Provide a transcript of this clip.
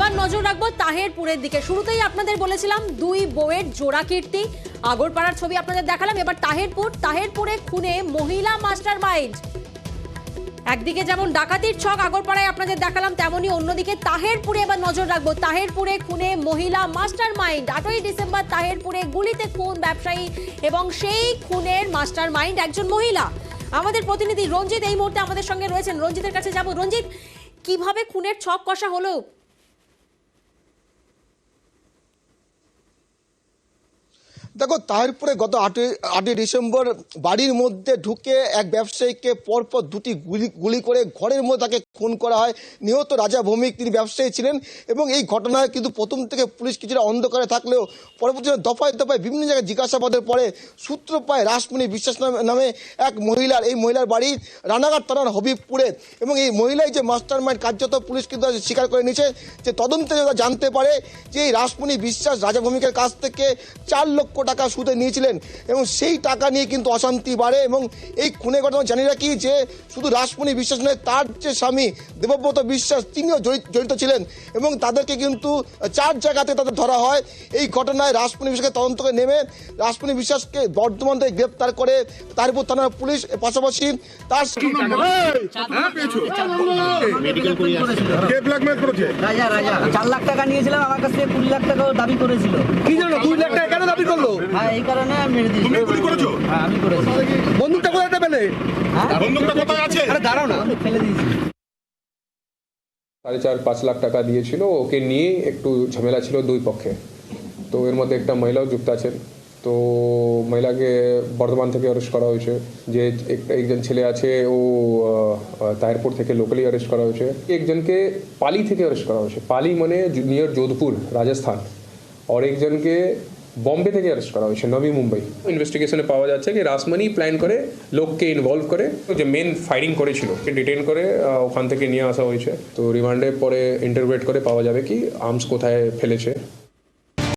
এবার নজর রাখবো তাহেরপুরের দিকে। শুরুতেই আপনাদের বলেছিলাম দুই বউয়ের জোড়া কীর্তি, আগরপাড়ার ছবি আপনাদের দেখালাম। এবার তাহেরপুরে খুনে মহিলা মাস্টার মাইন্ড। একদিকে যেমন ডাকাতির ছক আগরপাড়ায় আপনাদের দেখালাম, তেমনি অন্যদিকে তাহেরপুরে এবার নজর রাখবো। তাহেরপুরে খুনে মহিলা মাস্টার মাইন্ড। 8ই ডিসেম্বর তাহেরপুরে গুলিতে খুন ব্যবসায়ী এবং সেই খুনের মাস্টার মাইন্ড একজন মহিলা। আমাদের প্রতিনিধি রঞ্জিত এই মুহূর্তে আমাদের সঙ্গে রয়েছেন, রঞ্জিতের কাছে যাব। রঞ্জিত, কিভাবে খুনের ছক কষা হলো? দেখো, তাহেরপুরে গত 8ই ডিসেম্বর বাড়ির মধ্যে ঢুকে এক ব্যবসায়ীকে পরপর দুটি গুলি করে ঘরের মধ্যে তাকে খুন করা হয়। নিহত রাজা ভৌমিক, তিনি ব্যবসায়ী ছিলেন এবং এই ঘটনায় কিন্তু প্রথম থেকে পুলিশ কিছুটা অন্ধকারে থাকলেও পরবর্তী দফায় দফায় বিভিন্ন জায়গায় জিজ্ঞাসাবাদের পরে সূত্র পায় রাসমণি বিশ্বাস নামে এক মহিলার। এই মহিলার বাড়ি রানাঘাট থানার হবিবপুরে এবং এই মহিলাই যে মাস্টার মাইন্ড কার্যত পুলিশ কিন্তু স্বীকার করে নিয়েছে যে তদন্তে জানতে পারে যে এই রাসমণি বিশ্বাস রাজা ভৌমিকের কাছ থেকে 4 লক্ষ টাকা সুদে নিয়েছিলেন এবং সেই টাকা নিয়ে কিন্তু অশান্তি বাড়ে এবং এই খুনের ঘটনা জানি রাখি যে শুধু রাসমণি বিশ্বাস নয়, তার যে স্বামী দেবব্রত বিশ্বাস তিনিও জড়িত ছিলেন এবং তাদেরকে কিন্তু 4 জায়গাতে তাদের ধরা হয়। এই ঘটনায় রাসমণি বিশ্বাসকে তদন্ত করে নেমে রাসমণি বিশ্বাসকে বর্ধমান থেকে গ্রেপ্তার করে তারপর থানার পুলিশ। পাশাপাশি তার চার লাখ টাকা নিয়েছিলাম আমার কাছ থেকে 20 লাখ টাকাও দাবি করেছিল। কি জন্য 2 লাখ টাকা কেন দাবি করলো? হ্যাঁ, এই কারণে আমি মেরে দিয়েছি। তুমি গুলি করেছো? হ্যাঁ, আমি করেছি। বন্দুকটা কোথায় পেলে? বন্দুকটা কোথায় আছে? আরে দাঁড়াও না, ফেলে দিয়েছি। 4.5 লাখ টাকা দিয়েছিল, ওকে নিয়ে একটু ঝামেলা ছিল দুই পক্ষে। তো এর মধ্যে একটা মহিলাও যুক্ত আছেন। তো মহিলাকে বর্ধমান থেকে অ্যারেস্ট করা হয়েছে। যে একজন ছেলে আছে ও তাহেরপুর থেকে লোকালি অ্যারেস্ট করা হয়েছে। একজনকে পালি থেকে অ্যারেস্ট করা হয়েছে, পালি মানে নিয়ার যোধপুর রাজস্থান। আর একজনকে বম্বে থেকে অ্যারেস্ট করা হয়েছে, নবী মুম্বাই। ইনভেস্টিগেশনে পাওয়া যাচ্ছে যে রাসমণি প্ল্যান করে লোককে ইনভলভ করে যে মেন ফায়ারিং করেছিল ডিটেইন করে ওখান থেকে নিয়ে আসা হয়েছে। তো রিমান্ডে পরে ইন্টারোগেট করে পাওয়া যাবে কি আর্মস কোথায় ফেলেছে।